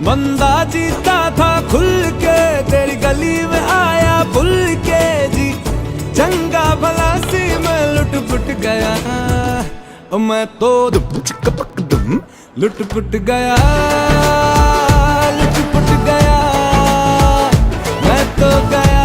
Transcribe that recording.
बंदा जीता था खुल के, तेरी गली में आया भूल के जी। चंगा भला सी मैं लुट पुट गया, मैं तो लुट पुट गया, लुट पुट गया, मैं तो गया।